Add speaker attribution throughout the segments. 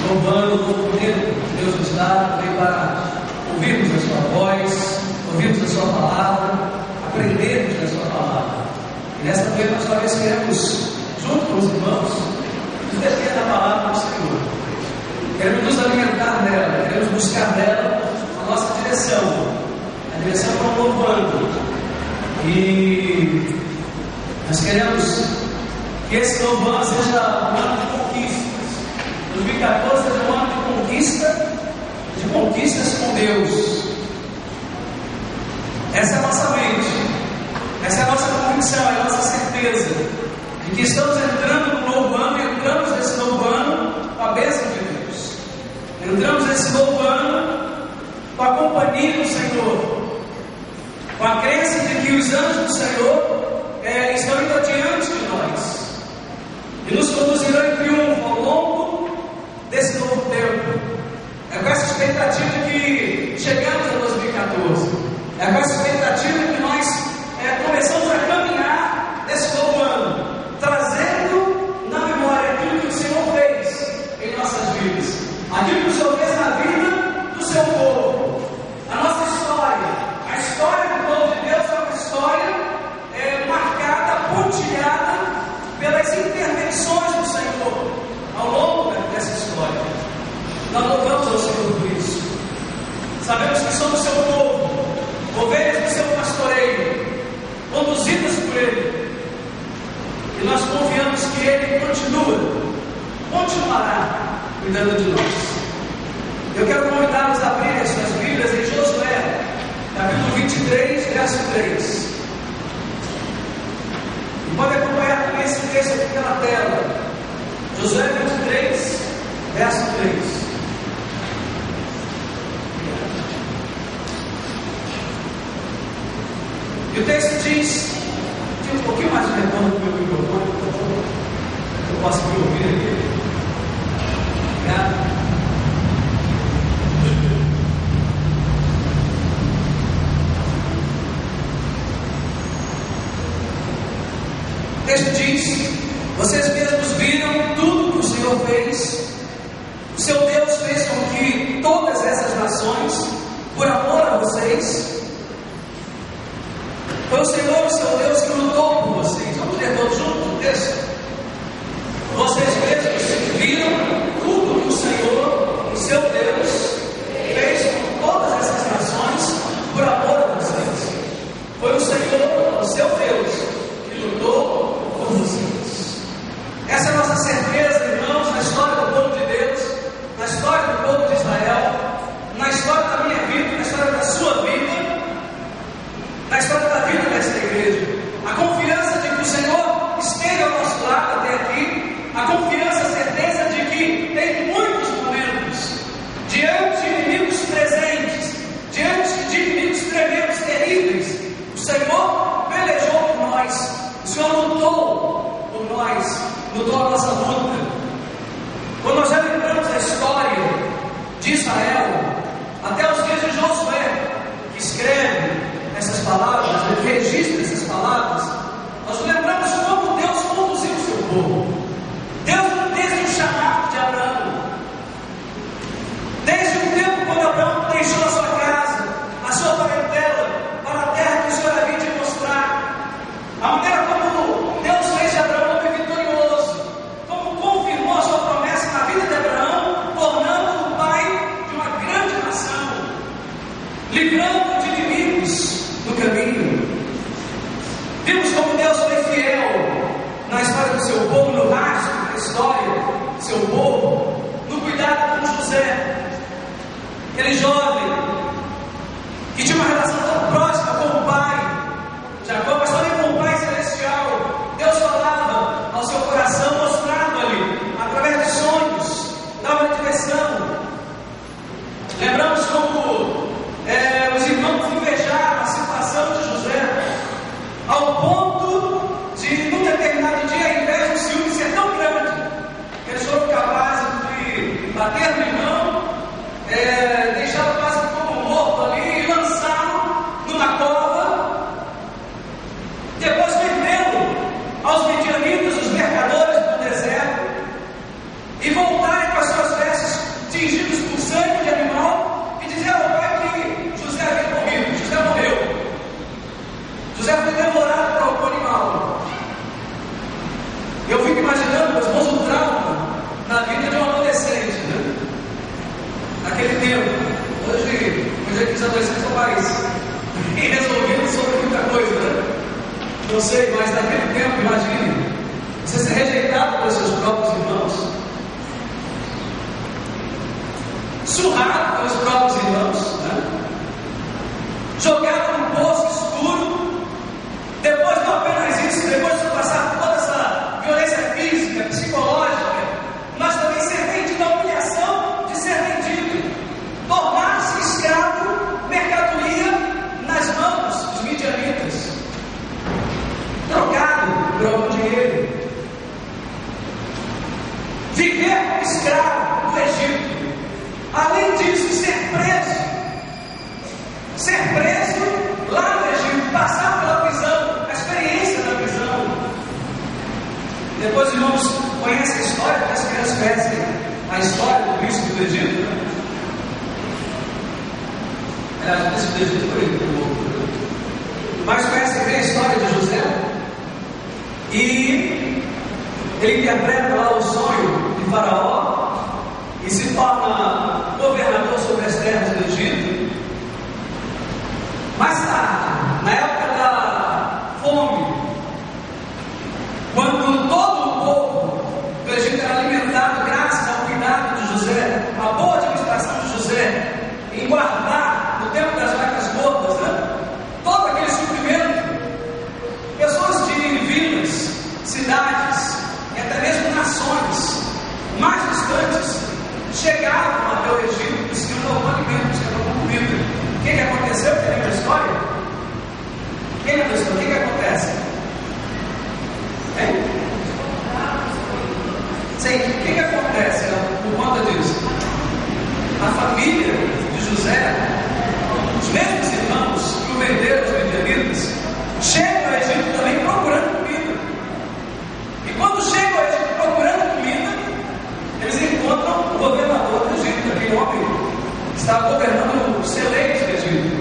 Speaker 1: louvando o novo tempo que Deus nos dá, também para ouvirmos a sua voz, ouvirmos a sua palavra, aprendermos da sua palavra. E nesta noite nós talvez queremos, junto com os irmãos, nos deter da palavra do Senhor. Queremos nos alimentar nela, queremos buscar nela a nossa direção, a direção para o novo ano. E nós queremos que esse novo ano seja um ano de conquistas. 2014 seja um ano de conquistas com Deus. Essa é a nossa mente, essa é a nossa convicção, é a nossa certeza de que estamos entrando no novo ano, entramos nesse novo ano com a bênção de Deus, entramos nesse novo ano com a companhia do Senhor, com a crença de que os anjos do Senhor estão indo adiante de nós e nos conduzirão em triunfo ao longo desse novo tempo. É com essa expectativa que chegamos a 2014, é com essa expectativa que nós começamos a caminhar nesse novo ano, trazendo na memória aquilo que o Senhor fez em nossas vidas, aquilo que o Senhor fez na vida do seu povo, a nossa história. A história do povo de Deus é uma história marcada, pontilhada pelas intervenções do Senhor ao longo dessa história. Nós louvamos ao Senhor por isso. Sabemos que somos seu povo, ovelhas do seu pastoreio, conduzidas por Ele, e nós confiamos que Ele continuará cuidando de nós. Eu quero convidá-los a abrir as suas Bíblias em Josué, capítulo 23, verso 3. E pode acompanhar também esse texto aqui pela tela. Josué 23, verso 3. E o texto diz, um pouquinho mais de retorno do meu microfone, por favor. Eu posso me ouvir aqui. Obrigado. O texto diz: vocês mesmos viram tudo que o Senhor fez. O seu Deus fez com que todas essas nações, por amor a vocês, foi o Senhor, o seu Deus, que lutou por vocês. Vamos ler todos juntos o texto? Vocês mesmos viram tudo que o Senhor, o seu Deus, fez com todas essas nações, por amor a vocês. Foi o Senhor, o seu Deus, que lutou por vocês. Essa é a nossa certeza, irmãos, na história do povo de Deus, na história do povo de Israel, na história da minha vida, na história da sua vida, na história da vida desta igreja. A confiança de que o Senhor esteve ao nosso lado até aqui, a confiança, a certeza de que tem muitos momentos, diante de inimigos presentes, diante de inimigos tremendos, terríveis, o Senhor pelejou por nós, o Senhor lutou por nós, lutou a nossa luta. Quando nós já lembramos a história de Israel, até os dias de Josué, que escreve essas palavras, que registra essas palavras, nós lembramos como Deus conduziu o seu povo. Deus, desde o chamado de Abraão, desde o tempo quando Abraão deixou a sua casa, a sua parentela, para a terra que o Senhor havia de mostrar, a maneira como Deus fez de Abraão um homem vitorioso, como confirmou a sua promessa na vida de Abraão, tornando-o o pai de uma grande nação, livrando de inimigos no caminho. Vimos como Deus foi fiel na história do seu povo no escravo do Egito. Além disso, ser preso lá no Egito, passar pela prisão, a experiência da prisão. Depois, irmãos, conhecem a história, porque as crianças conhecem a história do príncipe do Egito, né? Aliás, o príncipe do Egito foi um pouco. Mas conhecem bem a história de José? E ele interpreta lá o sonho de Faraó e se torna governador sobre as terras do Egito. Mais tarde, na época da fome, quando todo o povo do Egito era alimentado graças ao cuidado de José, a boa administração de José, em guardar no tempo das vacas gordas, né, todo aquele suprimento, pessoas de vilas, cidades e até mesmo nações mais distantes chegavam até o Egito buscando algum alimento, buscando alguma comida. O que aconteceu? Quem lembra a história? Quem lembra a história? O que acontece? Hein? Sim, o que acontece por conta disso? A família de José, os mesmos irmãos que o venderam aos midianitas, chegam ao Egito também procurando comida. E quando chegam ao Egito procurando comida, eles encontram o governador do Egito, aquele homem que estava governando os celeiros do Egito,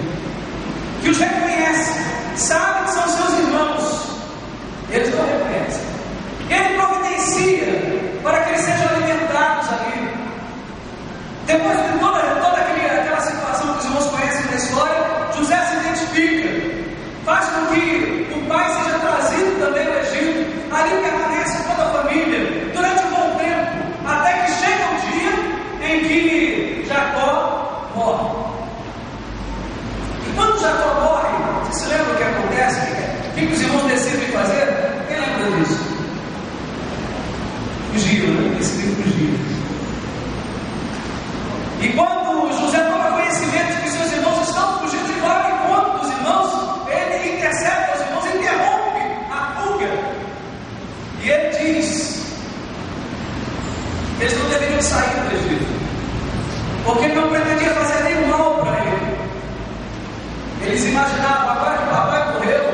Speaker 1: que os reconhece, sabe que são seus irmãos, eles não reconhecem. Ele providencia para que eles sejam alimentados ali. Depois de toda aquela situação que os irmãos conhecem da história, José se identifica, faz com que o pai seja trazido também ao Egito. Ali permanece toda a família durante um bom tempo, até que chega o dia em que Jacó morre. E quando Jacó morre, você se lembra o que acontece? O que os irmãos decidem fazer? Quem lembra disso? Fugiram, né? Decidem fugir. E quando José toma conhecimento de que seus irmãos estão fugindo, ele vai ao encontro dos irmãos, ele intercepta os irmãos, interrompe a fuga. E ele diz que eles não deveriam sair do Egito, porque ele não pretendia fazer nenhum mal para ele. Eles imaginavam, agora que o papai morreu,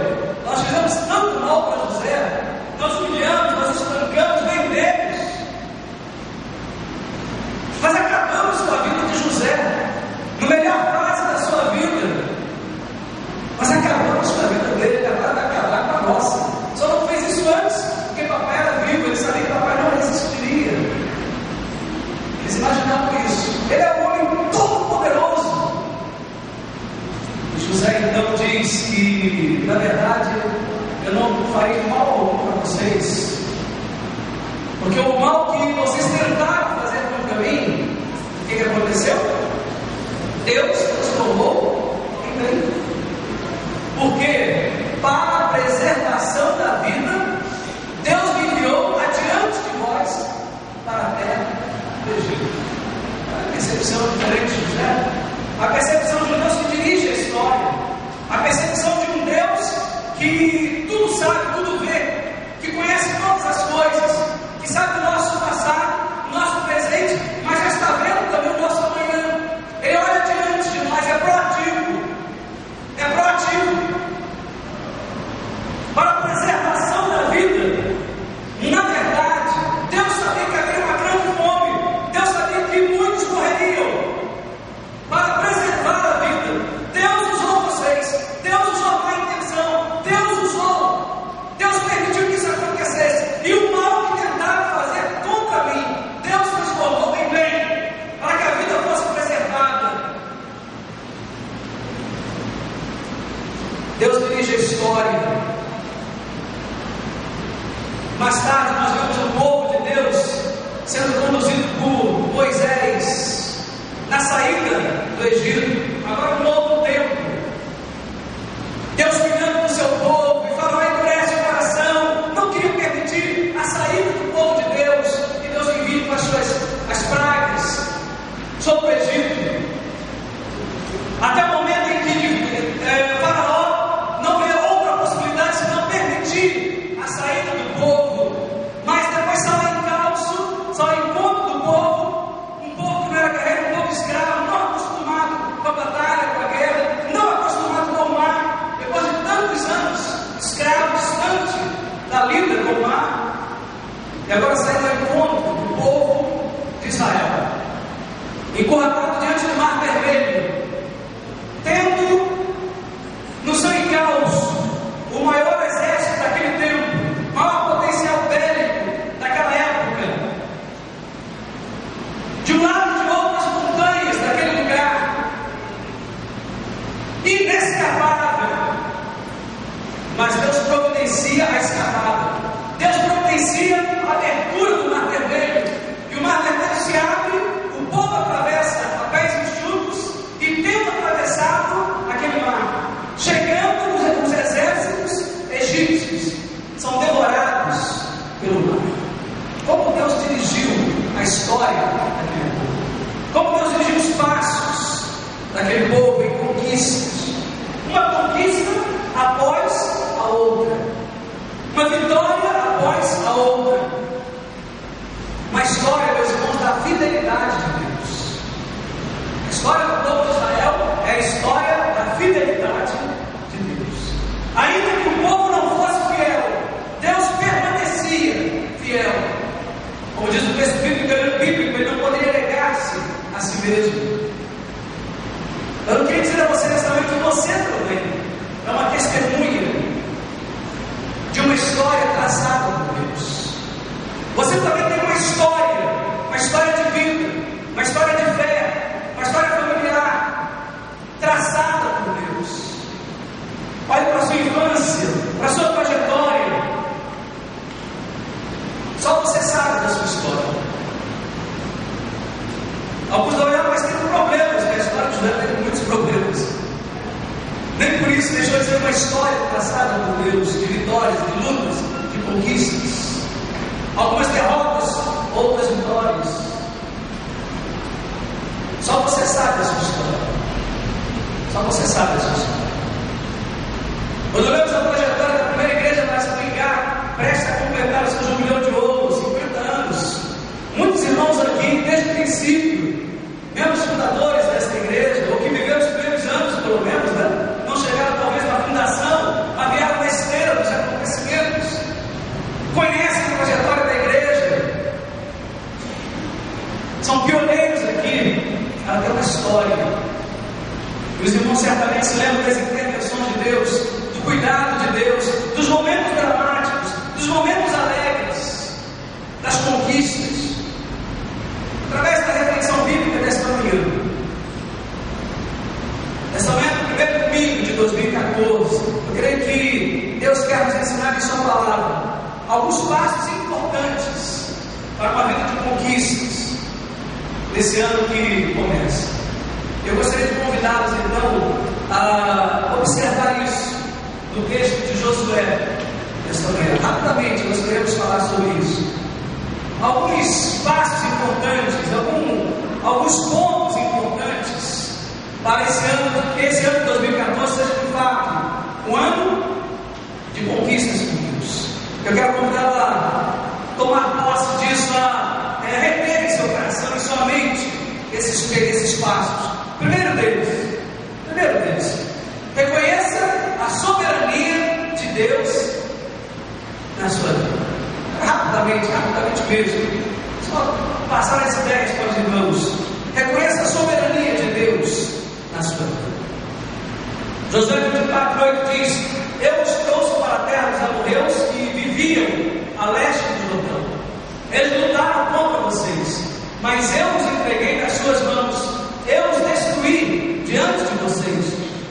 Speaker 1: nós fizemos tanto mal para José, nós humilhamos, nós espancamos, vendemos, mas acabamos com a vida de José, no melhor fase da sua vida, mas acabamos com a vida dele, ele agora vai acabar com a nossa. Só não fez isso antes, porque papai era vivo, ele sabia que papai não resistiria. Eles imaginavam isso. Ele é um homem todo poderoso. E José então diz que, na verdade, eu não farei mal algum para vocês, porque o mal que vocês tentaram fazer contra mim, o que aconteceu? Deus transformou em bem. Porque para a preservação da vida, Deus me enviou adiante de vós para a terra do Egito. A percepção diferente de José, a percepção de um Deus que dirige a história, a percepção de um Deus que tudo sabe, tudo vê, que conhece todas as coisas, que sabe o nosso passado, o nosso presente, mas já está vendo também o nosso amanhã. Ele olha diante de nós, é proativo. Para a preservação da vida. Na verdade, Deus sabia que havia uma grande fome, Deus sabia que muitos morreriam. Para preservar a vida, Deus usou vocês, Deus usou a má intenção, Deus permitiu que isso acontecesse. E o mal que tentaram fazer contra mim, Deus transformou em bem, para que a vida fosse preservada. Deus dirige a história. Mais tarde nós vemos o povo de Deus sendo conduzido por Moisés na saída do Egito, agora um novo tempo. Deus cuidando do seu povo, e Faraó endurece o coração, não queria permitir a saída do povo de Deus, e Deus envia com as pragas sobre o Egito, até o momento em que Faraó não vê outra possibilidade senão permitir a saída do povo, mas depois sai ao encontro do povo e agora saindo ao encontro do povo de Israel, encurralado diante do Mar Vermelho, tendo no seu encalço o maior exército daquele tempo, maior potencial bélico daquela época, de um lado e de outro as montanhas daquele lugar, inescapável, mas Deus providencia a escapada, Deus providencia a abertura do Mar Vermelho, e o Mar Vermelho se abre, o povo atravessa a pés enxutos, e tendo atravessado aquele mar, chegando os exércitos egípcios, são devorados pelo mar. Como Deus dirigiu a história daquele povo, como Deus dirigiu os passos daquele povo em conquistas, uma conquista após a outra, uma vitória após a outra, uma história, meus irmãos, da fidelidade de Deus. A história do povo de Israel é a história da fidelidade de Deus. Ainda que o povo não fosse fiel, Deus permanecia fiel. Como diz o texto bíblico, ele não poderia negar-se a si mesmo. Eu não queria dizer a você nessa noite que você também é uma testemunha de uma história traçada por Deus. Você também tem uma história de vida, uma história de fé, uma história familiar, traçada por Deus. Olhe para a sua infância, para a sua trajetória. Só você sabe da sua história. Alguns não olham, mas tem problemas, né? A história de José tem muitos problemas. Nem por isso deixou de ser uma história traçada por Deus, de vitórias, de lutas, de conquistas. Algumas derrotas, outras vitórias. Só você sabe da sua história. Só você sabe da sua história. Quando olhamos a trajetória da primeira igreja para explicar, presta a completar o seu jubileu de ouro, 50 anos. Muitos irmãos aqui, desde o princípio, membros fundadores desta igreja, ou que viveram os primeiros anos, pelo menos, né? Não chegaram talvez na fundação, mas vieram na esteira dos acontecimentos, conhecem a trajetória da igreja, são pioneiros aqui. Ela tem uma história. Os irmãos certamente se lembram das intervenções de Deus, do cuidado de Deus, dos momentos dramáticos, dos momentos alegres, das conquistas, através da reflexão bíblica desta manhã. Nesta manhã do primeiro domingo de 2014, eu creio que Deus quer nos ensinar em sua palavra alguns passos importantes para uma vida de conquistas nesse ano que começa. Eu gostaria de convidá-los então a observar isso no texto de Josué nesta manhã. Rapidamente nós queremos falar sobre isso. Alguns passos importantes, alguns pontos importantes para esse ano, que esse ano de 2014 seja de fato um ano de conquistas com Deus. Eu quero convidá-lo a tomar posse disso, a reter em seu coração, em sua mente, esses passos. Primeiro deles, reconheça a soberania de Deus na sua vida. Rapidamente mesmo, só passar as ideias para os irmãos. Reconheça a soberania de Deus na sua vida. Josué 24:8 diz: eu os trouxe para a terra dos amorreus que viviam a leste do Jordão. Eles lutaram contra vocês, mas eu os entreguei nas suas mãos. Eu os destruí diante de vocês,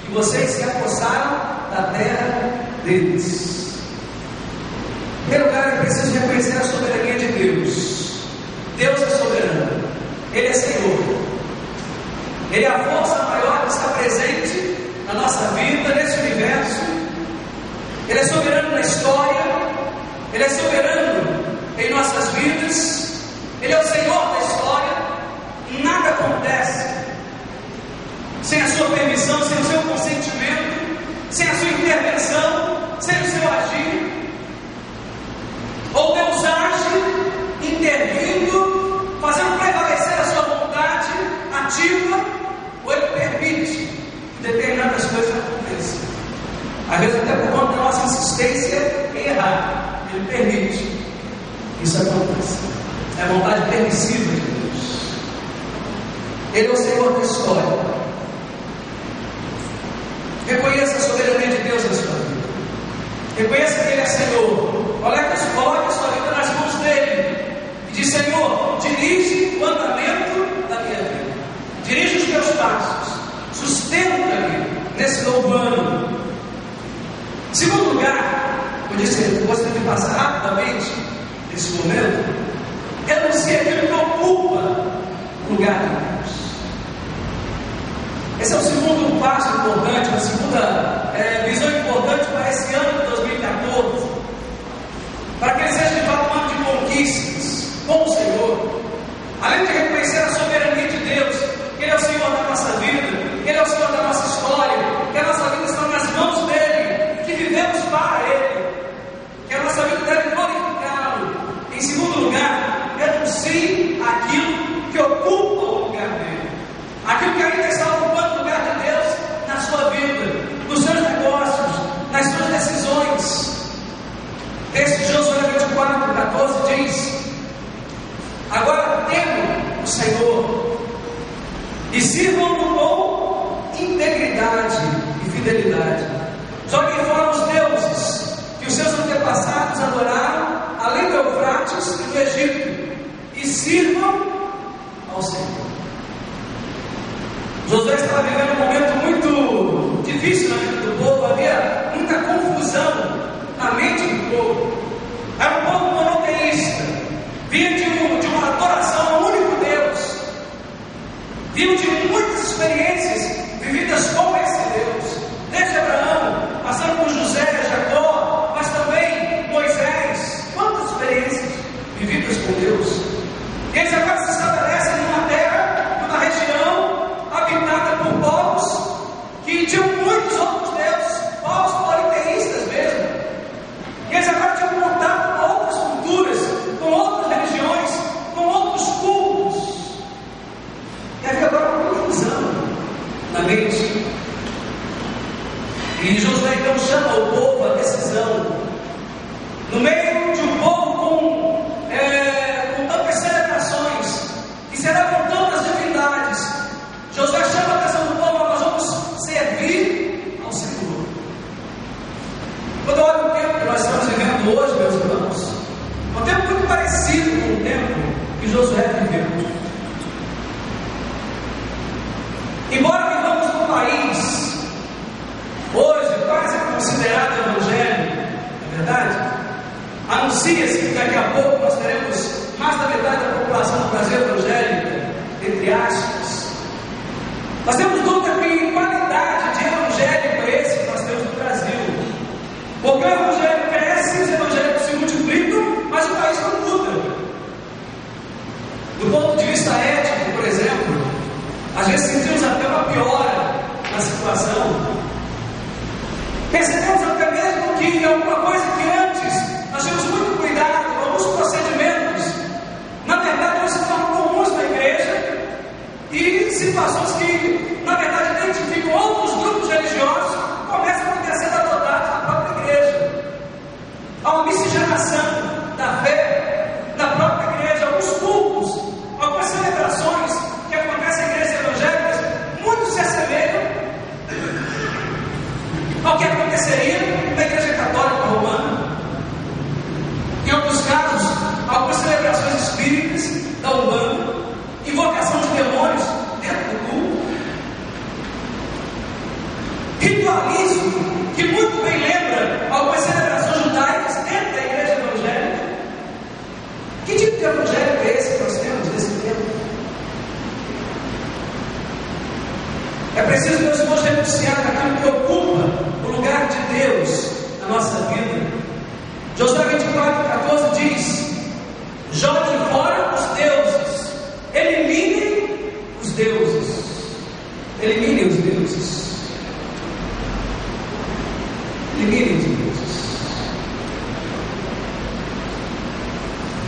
Speaker 1: e vocês se apossaram da terra deles. Em primeiro lugar, é preciso reconhecer a soberania de Deus. Deus é soberano, Ele é Senhor, Ele é a força maior que está presente na nossa vida, nesse universo. Ele é soberano na história, Ele é soberano em nossas vidas, Ele é o Senhor da história. Nada acontece sem a sua permissão, sem o seu consentimento, sem a sua intervenção, sem o seu agir. Ou Deus age intervindo, fazendo prevalecer a sua vontade ativa, ou Ele permite que determinadas coisas aconteçam. Às vezes até por conta da nossa insistência em errar, Ele permite. isso acontece. É a vontade permissiva de Deus. Ele é o Senhor da história. Reconheça a soberania de Deus na sua vida. Reconheça que Ele é Senhor. Coloque a sua vida nas mãos dEle. E diz: Senhor, dirige o andamento da minha vida. Dirige os meus passos. Sustenta-me nesse novo ano. Em segundo lugar, eu disse, eu gostaria de passar rapidamente nesse momento. Renuncie aquilo que ocupa o lugar de Deus. Esse é o segundo passo importante, a segunda visão importante para esse ano de 2014. Para que ele seja de fato um ano de conquistas com o Senhor. Além de reconhecer a soberania de Deus, que Ele é o Senhor da nossa vida, que Ele é o Senhor da nossa história, que a nossa vida está nas mãos dEle, que vivemos para Ele, que a nossa vida deve glorificá-lo. Em segundo lugar, renuncie àquilo que ocupa o lugar dEle, aquilo que ainda está ocupando o lugar de Deus na sua vida, nos seus negócios, nas suas decisões. Texto de Josué 24:14 diz: agora temam o Senhor e sirvam-no com integridade e fidelidade. Joguem fora os deuses que os seus antepassados adoraram além do Eufrates e do Egito, e sirvam ao Senhor. Josué estava vivendo um momento muito difícil na vida do povo. Havia muita confusão na mente do povo. Era um povo monoteísta, vinha de uma adoração ao único Deus, vinha de muitas experiências vividas com esse Deus, desde Abraão, passando por José, Jacó, mas também Moisés. Quantas experiências vividas com Deus. E eles agora se estabelecem numa terra, numa região habitada por povos que tinham muitos outros deuses, povos politeístas mesmo. E eles agora tinham contato com outras culturas, com outras religiões, com outros cultos. E havia agora uma confusão na mente. E Josué então chama o povo à decisão. No meio de um povo com tantas celebrações, que celebravam tantas divindades, Josué chama a atenção do povo: nós vamos servir ao Senhor. Quando eu olho o tempo que nós estamos vivendo hoje, meus irmãos, é um tempo muito parecido com o tempo que Josué viveu. Embora vivamos num país hoje quase considerado evangélico, não é verdade? Anuncia-se que daqui a pouco nós teremos mais da metade da população do Brasil evangélica, entre aspas. Nós temos dúvida que qualidade de evangélico é esse que nós temos no Brasil. Porque o evangelho cresce, os evangélicos se multiplicam, mas o país não muda. Do ponto de vista ético, por exemplo, às vezes sentimos até uma piora na situação. Percebemos até mesmo que alguma coisa que antes nós tínhamos muito cuidado, alguns procedimentos, na verdade hoje se tornam comuns na igreja, e situações que na verdade identificam outros grupos religiosos começam a ser adotados na própria igreja. Há uma miscigenação da fé na própria igreja. Alguns cultos, algumas celebrações que acontecem em igrejas evangélicas muito se assemelham ao que aconteceria na igreja católica romana. Em alguns casos, algumas celebrações espíritas da Umbanda, invocação de demônios dentro do culto, ritualismo que muito bem lembra algumas celebrações judaicas dentro da igreja evangélica. Que tipo de evangelho é esse que nós temos nesse tempo? É preciso, meus irmãos, renunciar aquilo que ocupa o lugar de Deus na nossa vida. Josué 24:14 diz: joguem fora os deuses, eliminem os deuses, eliminem os deuses, eliminem os deuses.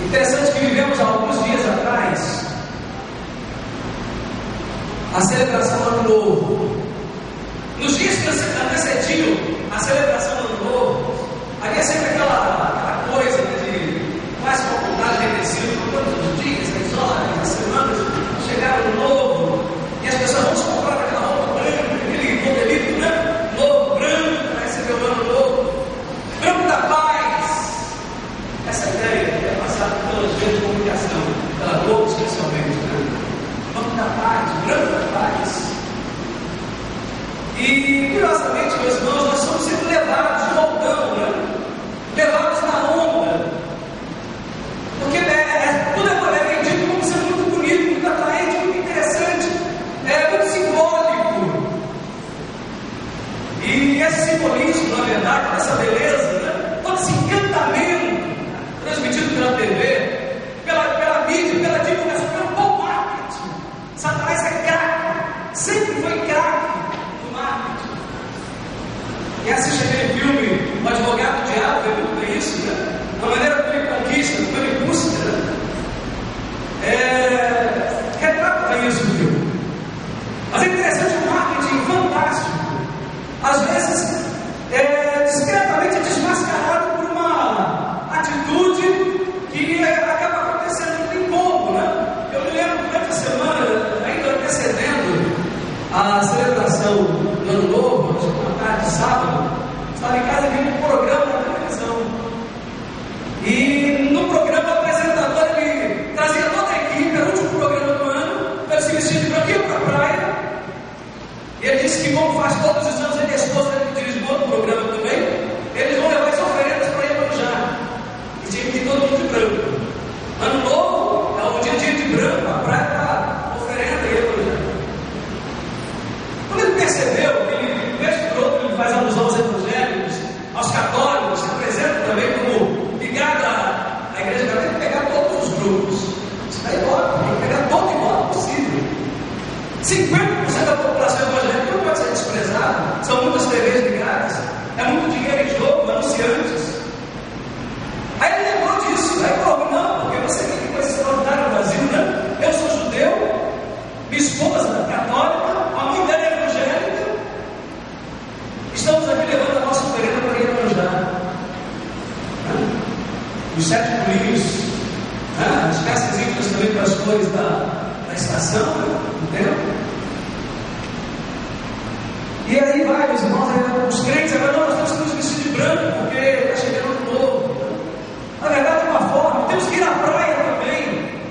Speaker 1: Interessante que vivemos há alguns dias atrás a celebração do Ano Novo. Nos dias que antecediam a celebração do Ano Novo, havia sempre aquela coisa de mais popular pelas redes de comunicação, pela Globo especialmente, né? Vamos da paz, o branco da paz. E, curiosamente, meus irmãos, nós somos sempre levados de montão, né? Levados na onda. Porque tudo é vendido como sendo muito bonito, muito atraente, muito interessante, muito simbólico. E esse simbolismo, na verdade, essa beleza, né? Todo esse encantamento transmitido pela TV, pela mídia, pela divulgação, pelo bom marketing. Satanás é craque, sempre foi craque no marketing. E assiste aquele filme, O Advogado do Diabo, vê muito bem isso, né? A maneira como ele conquista, como ele busca, né? Retrata isso no filme. Mas é interessante o marketing fantástico. Às vezes, discretamente desmascarado por uma atitude que acaba acontecendo muito incômodo, né? Eu me lembro durante a semana, ainda antecedendo a celebração do Ano Novo, na tarde de sábado, estava em casa vendo um programa na televisão. E no programa o apresentador ele trazia toda a equipe, era o último programa do ano, para se vestir de branquinho para a praia. E ele disse que, como faz todos os anos, ele e a esposa dele dirigem outro programa também, eles vão levar as oferendas para Iemanjá. E tinha que ir todo mundo de branco. Ano Novo é o dia de branco, a praia está oferenda e Iemanjá. Quando ele percebeu que ele, vez por outro, ele faz alusão aos evangélicos, aos católicos, se apresenta também como ligado à igreja, vai ter que pegar todos os grupos. Isso daí pode, tem que pegar todo o modo possível. 50% da população evangélica não pode ser desprezada, são muitas TVs ligadas, é muito dinheiro em jogo, anunciantes. Aí ele lembrou disso, aí falou: não, porque você tem que coisa extraordinária no Brasil, né? Eu sou judeu, minha esposa é católica, a mãe dela é evangélica, estamos aqui levando a nossa oferenda para Iemanjá. Os 7 bolinhos, as peças íntimas também para as cores da estação, entendeu? E aí vai, meus irmãos, os crentes agora, não, nós temos que nos vestir de branco, porque está chegando o novo. Na verdade, de uma forma, temos que ir à praia também.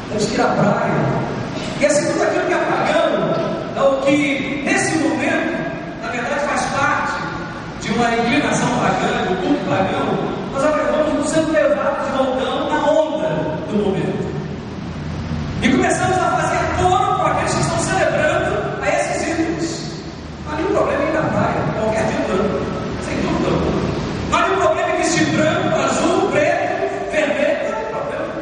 Speaker 1: Temos que ir à praia. E assim, tudo aquilo que é pagano, é o que, nesse momento, na verdade, faz parte de uma inclinação pagana, do culto pagão, nós acabamos sendo levados de montão na onda do momento. E começamos a fazer coro com aqueles que estão celebrando a esses ídolos. Não há nenhum problema em ir na praia, qualquer dia do ano, sem dúvida alguma. Não há nenhum problema em vestir branco, azul, preto, vermelho, não há problema.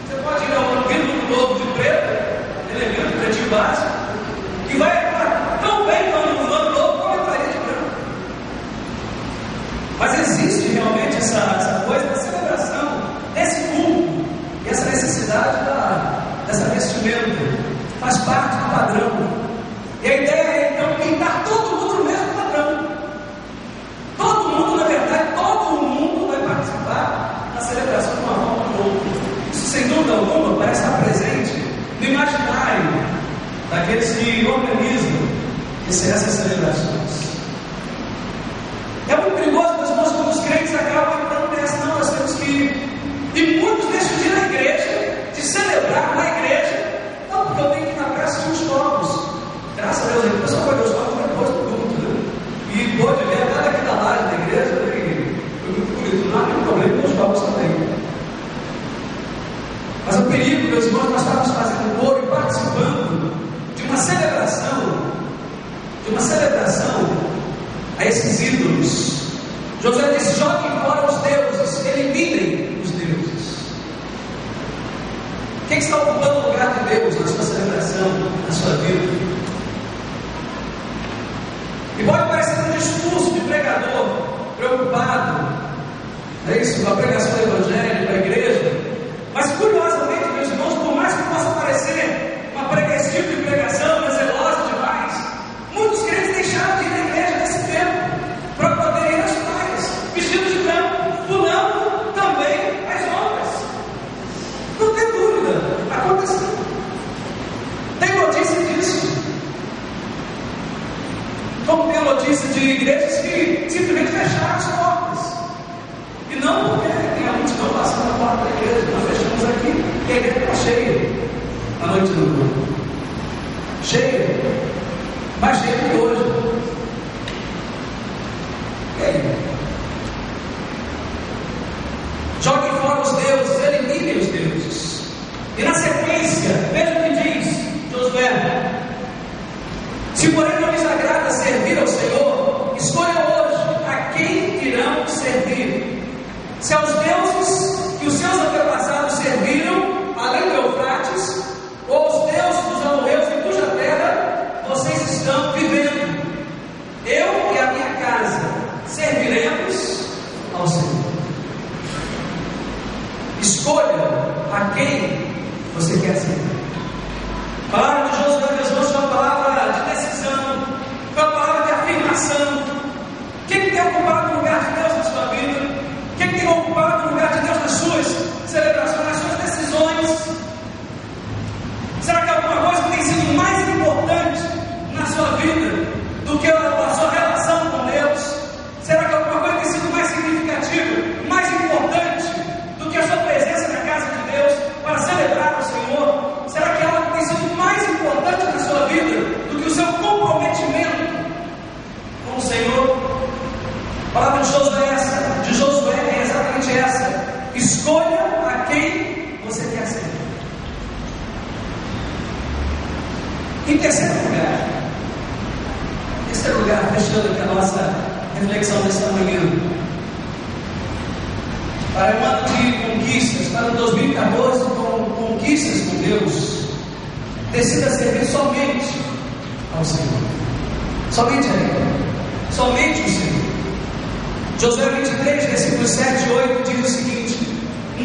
Speaker 1: Você pode ir ao Ano Novo de preto, elemento pretinho básico, que vai entrar tão bem no Ano Novo como entraria de branco. Mas existe realmente essa coisa da celebração, desse culto, e essa necessidade dessa vestimenta, faz parte do padrão. E a ideia é então pintar todo mundo no mesmo padrão. Todo mundo, na verdade, todo mundo vai participar da celebração de uma forma ou outra. Isso, sem dúvida alguma, parece estar presente no imaginário daqueles que organizam essas celebrações. É muito perigoso, meus irmãos, quando os crentes acabam entrando nessa. Não, nós temos que ir. E muitos deixam de ir na igreja, de celebrar na igreja. Não, porque eu tenho que ir na praia assistir os jogos. Graças a Deus, o pessoal vai ver os jogos depois do culto, né? E pode ver até daqui da laje da igreja, foi muito bonito. Não há nenhum problema com os jogos também. Mas o perigo, meus irmãos, nós estamos fazendo coro e participando de uma celebração a esses ídolos. Josué disse: joguem fora os deuses, eliminem os deuses. Quem está ocupando o lugar de Deus na sua celebração, na sua vida? E pode parecer um discurso de pregador preocupado, é isso, com a pregação do Evangelho, com a igreja. Mas curiosamente, meus irmãos, por mais que possa parecer esse tipo de pregação zelosa demais, muitos crentes deixaram de ir na igreja nesse tempo para poder ir às praias, vestidos de branco, pulando também as ondas. Não tem dúvida, aconteceu. Tem notícia disso. Como tem notícia de igrejas que simplesmente fecharam as portas. E não porque tem a multidão passando. porta da igreja. Nós fechamos aqui, porque a igreja está cheia a noite do domingo. Cheia, mais cheia que hoje. E aí? Joguem fora os deuses, eliminem os deuses. E na sequência, veja o que diz Josué: se porém não lhes agrada servir ao Senhor, escolham hoje a quem irão servir. Se aos deuses que os seus antepassados serviram, além do Eufrates, ou aos deuses dos amorreus em cuja terra vocês estão vivendo, eu e a minha casa serviremos ao Senhor. Escolha a quem você quer servir. A palavra de Josué, meus irmãos, é uma palavra de decisão, é uma palavra de afirmação. Quem tem ocupado o lugar de Deus na sua vida? Quem tem ocupado o lugar de Deus nas suas celebrações, nas suas decisões? Será que há alguma coisa que tem sido mais importante na sua vida do que a sua relação com Deus? Será que há alguma coisa que tem sido mais significativa, mais importante do que a sua presença na casa de Deus para celebrar o Senhor? Será que há algo que tem sido mais importante na sua vida do que o seu comprometimento com o Senhor? A palavra de Josué é exatamente essa: escolha a quem você quer servir. Em terceiro lugar, fechando aqui a nossa reflexão desta manhã, para um ano de conquistas, para 2014, com conquistas com Deus, decida servir somente ao Senhor, somente a Ele, somente o Senhor. Josué 23, versículos 7 e 8 diz o seguinte: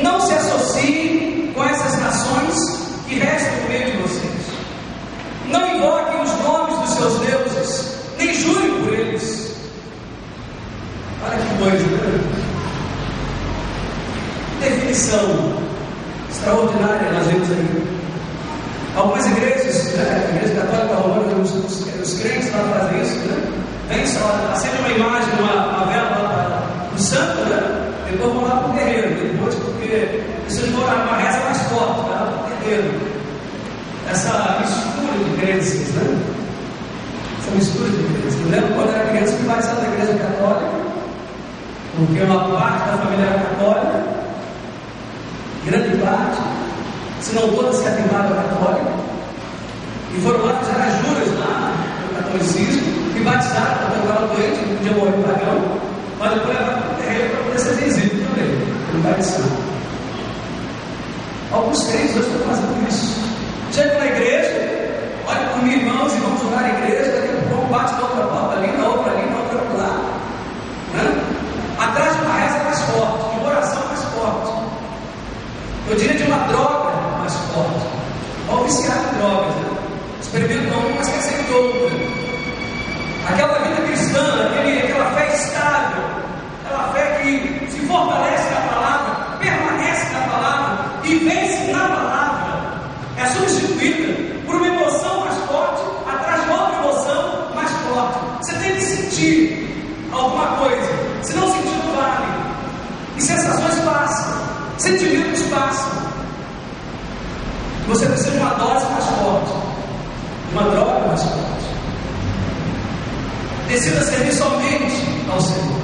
Speaker 1: não se associem com essas nações que restam no meio de vocês, não invoquem os nomes dos seus deuses, nem jurem por eles. Olha que coisa, né? Definição extraordinária nós vemos aí. Algumas igrejas, a igreja católica romana, os crentes lá fazem isso, né? Vem só, acende uma imagem, uma vela para o santo, né? Depois vão lá para o terreiro, depois, porque vocês vão uma reza mais forte, vai lá para o terreiro. Essa mistura de crenças, né? Essa mistura de crenças. Eu lembro quando era criança que batizava na igreja católica, porque uma parte da família era católica, grande parte, se não toda, se afirmava católica, e foram lá fazer as juras lá no catolicismo, e batizaram, porque eu estava doente, não podia morrer pagão, mas depois levaram para o terreiro para poder ser visível também, no batizado. Alguns crentes hoje estão fazendo isso. Chegam na igreja, olha para mim, irmãos, e vamos orar na igreja, daqui a pouco bate na outra porta ali, na outra lá, né? Atrás de uma reza mais forte, de uma oração mais forte, eu diria de uma droga mais forte. Ou viciado em drogas, né? Experimentam uma, mas esquecem outra. Aquela vida cristã, aquela fé estável, aquela fé que se fortalece na palavra, permanece na palavra e vence na palavra, é substituída por uma emoção mais forte, atrás de outra emoção mais forte. Você tem que sentir alguma coisa, se não sentir, não vale. E sensações passam, sentimentos passam. Você precisa de uma dose mais forte, de uma droga mais forte. Decida servir somente ao Senhor.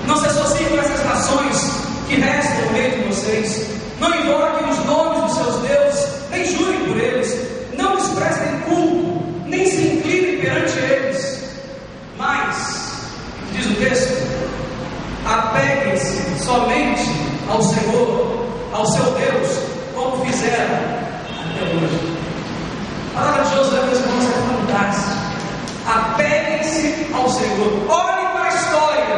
Speaker 1: Não se associe com essas nações que restam no meio de vocês. Não invoquem os nomes dos seus deuses, nem jurem por eles. Não lhes prestem culto, nem se inclinem perante eles. Mas, diz o texto, apeguem-se somente ao Senhor, ao seu Deus, como fizeram até hoje. A palavra de Josué, meus irmãos, é fantástica. Apeguem-se ao Senhor. Olhe para a história,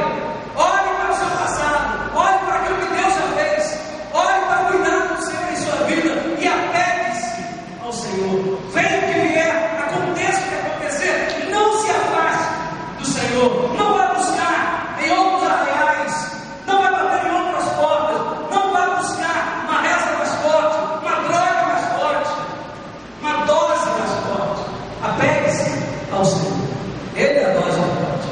Speaker 1: olhe para o seu passado, olhe para aquilo que Deus já fez, olhe para o cuidado do Senhor em sua vida e apegue-se ao Senhor. Venha o que vier, aconteça o que acontecer, não se afaste do Senhor. Não vá buscar em outros arraiais, não vá bater em outras portas, não vá buscar uma reza mais forte, uma droga mais forte, uma dose mais forte. Apegue-se ao Senhor. Ele é a dose forte.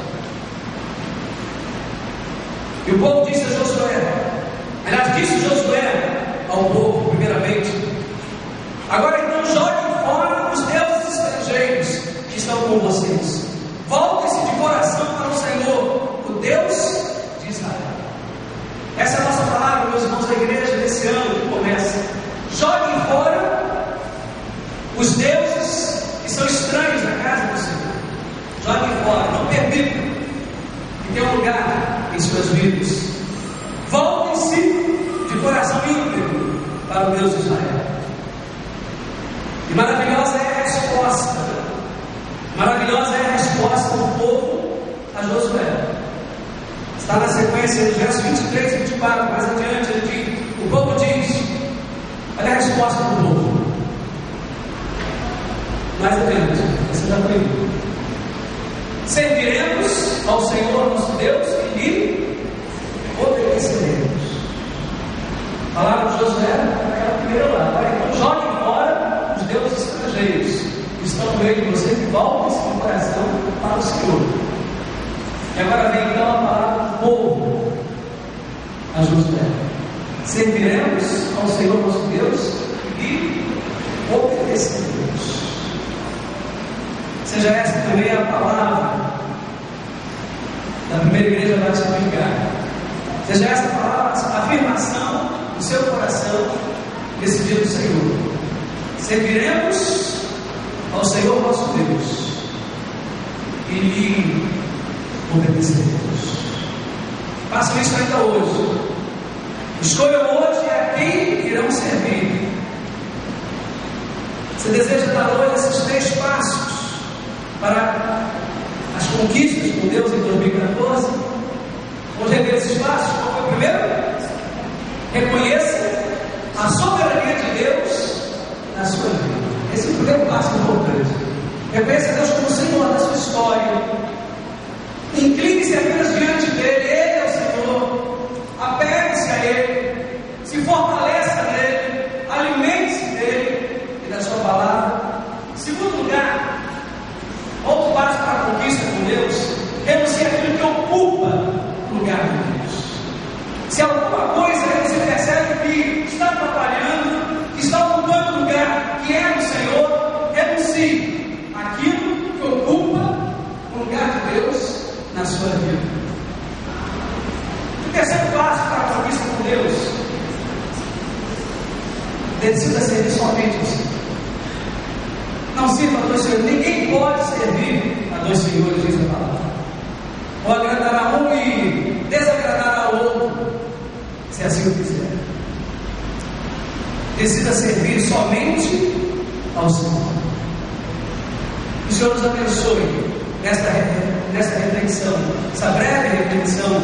Speaker 1: suas vidas. Voltem-se de coração íntegro para o Deus de Israel. E maravilhosa é a resposta. Maravilhosa é a resposta do povo a Josué. Está na sequência dos versos 23 e 24, mais adiante, o povo diz, olha a resposta do povo. Mais adiante, você já foi. Serviremos ao Senhor nosso Deus e lhe obedeceremos. A palavra de Josué naquela primeira lá. Olha, então joguem fora os deuses estrangeiros que estão no meio de vocês e voltem-se com o coração para o Senhor. E agora vem então a palavra do povo a Josué. Serviremos ao Senhor nosso Deus e obedeceremos. Seja esta também a palavra da primeira igreja batista do Galo. Seja esta palavra a afirmação do seu coração nesse dia do Senhor. Serviremos ao Senhor nosso Deus e lhe obedeceremos. Façam isso ainda hoje. Escolham hoje a quem irão servir. Você deseja dar hoje esses 3 passos para as conquistas com Deus em 2014? Vamos rever esses passos. Qual foi o primeiro? Reconheça a soberania de Deus na sua vida. Esse é o primeiro passo importante. Reconheça Deus como Senhor da sua história. Incline-se apenas diante dele. Ele é o Senhor. Apegue-se a Ele. Se fortaleça nele. Alimente-se dele e da sua palavra. Segundo lugar, outro passo para a conquista com Deus, renuncie aquilo que ocupa o lugar de Deus. Se alguma coisa você percebe que está atrapalhando, que está ocupando o lugar que é do Senhor, renuncie aquilo que ocupa o lugar de Deus na sua vida. O terceiro passo para a conquista com Deus, decida servir somente o Senhor. Não sirva a 2 senhores. Ninguém pode servir a 2 senhores, diz a palavra. Ou agradar a um e desagradar ao outro, se assim o quiser. Decida servir somente ao Senhor. O Senhor nos abençoe nesta reflexão, essa breve reflexão,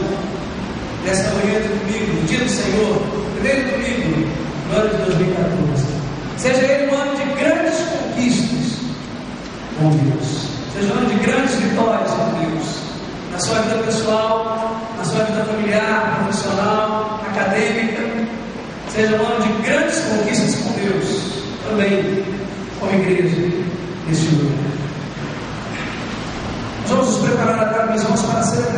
Speaker 1: nesta manhã de domingo, no dia do Senhor, primeiro domingo do ano de 2014. Seja ele um ano de grandes conquistas com Deus. Seja um ano de grandes vitórias com Deus. Na sua vida pessoal, na sua vida familiar, profissional, acadêmica. Seja um ano de grandes conquistas com Deus. Também como igreja neste lugar. Nós vamos nos preparar agora, meus irmãos, para celebrar.